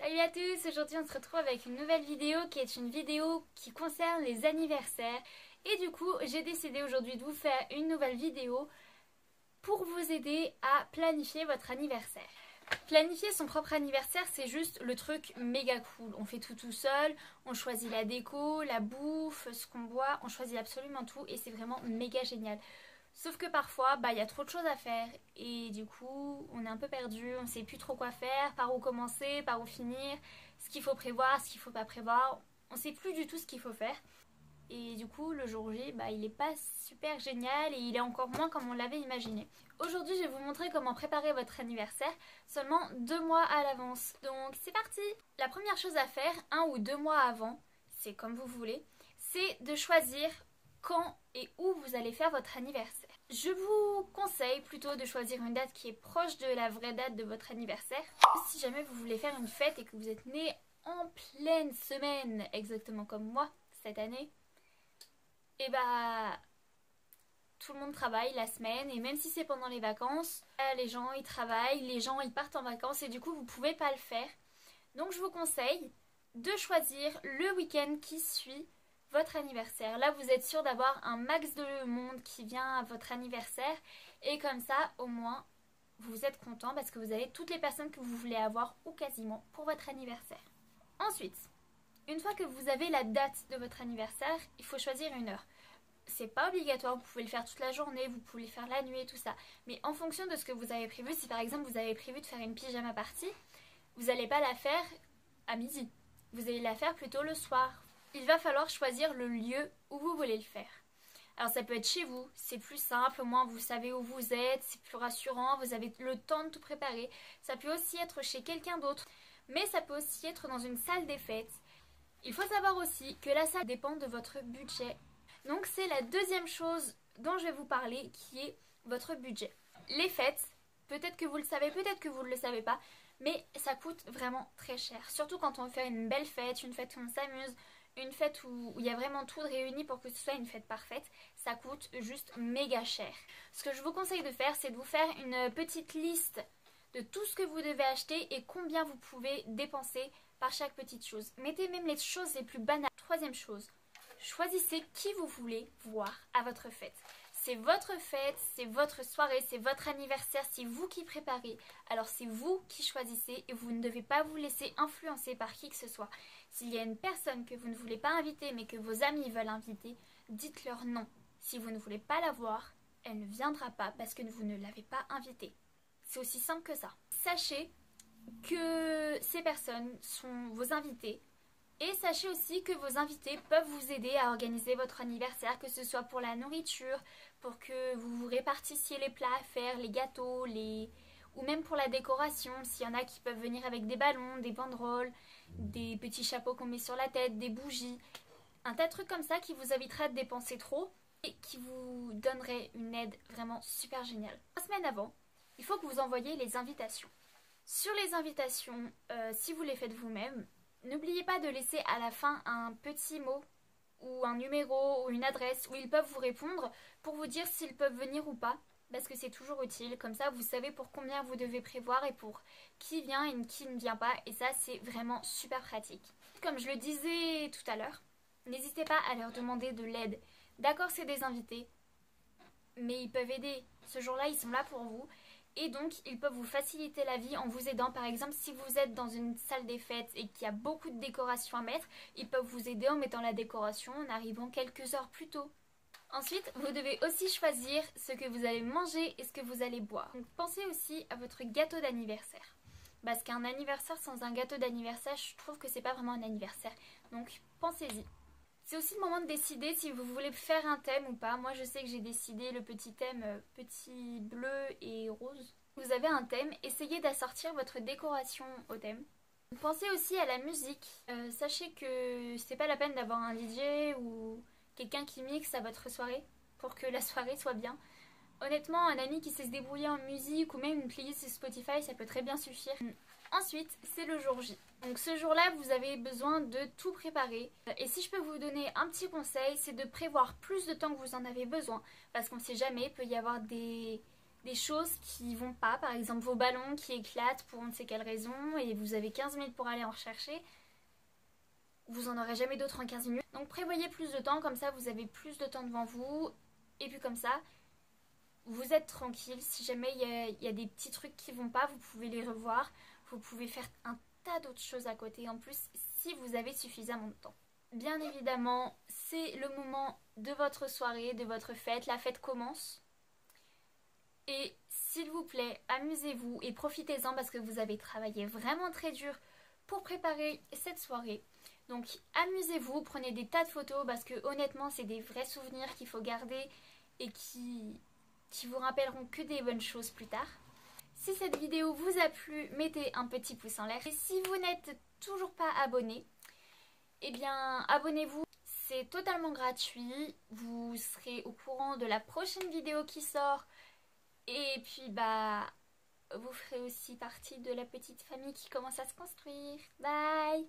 Salut à tous, aujourd'hui on se retrouve avec une nouvelle vidéo qui est une vidéo qui concerne les anniversaires. Et du coup j'ai décidé aujourd'hui de vous faire une nouvelle vidéo pour vous aider à planifier votre anniversaire. Planifier son propre anniversaire, c'est juste le truc méga cool. On fait tout seul, on choisit la déco, la bouffe, ce qu'on boit, on choisit absolument tout et c'est vraiment méga génial. Sauf que parfois, il y a trop de choses à faire et du coup, on est un peu perdu, on sait plus trop quoi faire, par où commencer, par où finir, ce qu'il faut prévoir, ce qu'il faut pas prévoir. On sait plus du tout ce qu'il faut faire. Et du coup, le jour J, il est pas super génial et il est encore moins comme on l'avait imaginé. Aujourd'hui, je vais vous montrer comment préparer votre anniversaire seulement 2 mois à l'avance. Donc, c'est parti! La première chose à faire, 1 ou 2 mois avant, c'est comme vous voulez, c'est de choisir quand et où vous allez faire votre anniversaire. Je vous conseille plutôt de choisir une date qui est proche de la vraie date de votre anniversaire. Si jamais vous voulez faire une fête et que vous êtes né en pleine semaine, exactement comme moi cette année, et tout le monde travaille la semaine et même si c'est pendant les vacances, les gens ils travaillent, les gens ils partent en vacances et du coup vous pouvez pas le faire. Donc je vous conseille de choisir le week-end qui suit votre anniversaire. Là vous êtes sûr d'avoir un max de monde qui vient à votre anniversaire et comme ça au moins vous êtes content parce que vous avez toutes les personnes que vous voulez avoir ou quasiment pour votre anniversaire. Ensuite, une fois que vous avez la date de votre anniversaire, il faut choisir une heure. C'est pas obligatoire, vous pouvez le faire toute la journée, vous pouvez le faire la nuit et tout ça. Mais en fonction de ce que vous avez prévu, si par exemple vous avez prévu de faire une pyjama party, vous n'allez pas la faire à midi. Vous allez la faire plutôt le soir. Il va falloir choisir le lieu où vous voulez le faire. Alors ça peut être chez vous, c'est plus simple, au moins vous savez où vous êtes, c'est plus rassurant, vous avez le temps de tout préparer. Ça peut aussi être chez quelqu'un d'autre, mais ça peut aussi être dans une salle des fêtes. Il faut savoir aussi que la salle dépend de votre budget. Donc c'est la deuxième chose dont je vais vous parler qui est votre budget. Les fêtes, peut-être que vous le savez, peut-être que vous ne le savez pas, mais ça coûte vraiment très cher. Surtout quand on fait une belle fête, une fête où on s'amuse, une fête où il y a vraiment tout réuni pour que ce soit une fête parfaite, ça coûte juste méga cher. Ce que je vous conseille de faire, c'est de vous faire une petite liste de tout ce que vous devez acheter et combien vous pouvez dépenser par chaque petite chose. Mettez même les choses les plus banales. Troisième chose, choisissez qui vous voulez voir à votre fête. C'est votre fête, c'est votre soirée, c'est votre anniversaire, c'est vous qui préparez. Alors c'est vous qui choisissez et vous ne devez pas vous laisser influencer par qui que ce soit. S'il y a une personne que vous ne voulez pas inviter mais que vos amis veulent inviter, dites-leur non. Si vous ne voulez pas la voir, elle ne viendra pas parce que vous ne l'avez pas invitée. C'est aussi simple que ça. Sachez que ces personnes sont vos invités. Et sachez aussi que vos invités peuvent vous aider à organiser votre anniversaire, que ce soit pour la nourriture, pour que vous vous répartissiez les plats à faire, les gâteaux, ou même pour la décoration, s'il y en a qui peuvent venir avec des ballons, des banderoles, des petits chapeaux qu'on met sur la tête, des bougies, un tas de trucs comme ça qui vous évitera de dépenser trop et qui vous donnerait une aide vraiment super géniale. 3 semaines avant, il faut que vous envoyiez les invitations. Sur les invitations, si vous les faites vous-même, n'oubliez pas de laisser à la fin un petit mot ou un numéro ou une adresse où ils peuvent vous répondre pour vous dire s'ils peuvent venir ou pas, parce que c'est toujours utile. Comme ça, vous savez pour combien vous devez prévoir et pour qui vient et qui ne vient pas. Et ça, c'est vraiment super pratique. Comme je le disais tout à l'heure, n'hésitez pas à leur demander de l'aide. D'accord, c'est des invités, mais ils peuvent aider. Ce jour-là, ils sont là pour vous. Et donc, ils peuvent vous faciliter la vie en vous aidant. Par exemple, si vous êtes dans une salle des fêtes et qu'il y a beaucoup de décorations à mettre, ils peuvent vous aider en mettant la décoration en arrivant quelques heures plus tôt. Ensuite, vous devez aussi choisir ce que vous allez manger et ce que vous allez boire. Donc, pensez aussi à votre gâteau d'anniversaire. Parce qu'un anniversaire sans un gâteau d'anniversaire, je trouve que c'est pas vraiment un anniversaire. Donc, pensez-y. C'est aussi le moment de décider si vous voulez faire un thème ou pas. Moi, je sais que j'ai décidé le petit thème petit bleu et rose. Vous avez un thème, essayez d'assortir votre décoration au thème. Pensez aussi à la musique. Sachez que c'est pas la peine d'avoir un DJ ou quelqu'un qui mixe à votre soirée pour que la soirée soit bien. Honnêtement, un ami qui sait se débrouiller en musique ou même une playlist sur Spotify, ça peut très bien suffire. Ensuite, c'est le jour J. Donc ce jour-là, vous avez besoin de tout préparer. Et si je peux vous donner un petit conseil, c'est de prévoir plus de temps que vous en avez besoin. Parce qu'on ne sait jamais, il peut y avoir des des choses qui vont pas, par exemple vos ballons qui éclatent pour on ne sait quelle raison et vous avez 15 minutes pour aller en rechercher, vous en aurez jamais d'autres en 15 minutes. Donc prévoyez plus de temps, comme ça vous avez plus de temps devant vous et puis comme ça vous êtes tranquille. Si jamais il y a des petits trucs qui vont pas, vous pouvez les revoir, vous pouvez faire un tas d'autres choses à côté en plus si vous avez suffisamment de temps. Bien évidemment, c'est le moment de votre soirée, de votre fête, la fête commence. Et s'il vous plaît, amusez-vous et profitez-en parce que vous avez travaillé vraiment très dur pour préparer cette soirée. Donc amusez-vous, prenez des tas de photos parce que honnêtement c'est des vrais souvenirs qu'il faut garder et qui vous rappelleront que des bonnes choses plus tard. Si cette vidéo vous a plu, mettez un petit pouce en l'air. Et si vous n'êtes toujours pas abonné, eh bien abonnez-vous. C'est totalement gratuit. Vous serez au courant de la prochaine vidéo qui sort. Et puis bah, vous ferez aussi partie de la petite famille qui commence à se construire. Bye!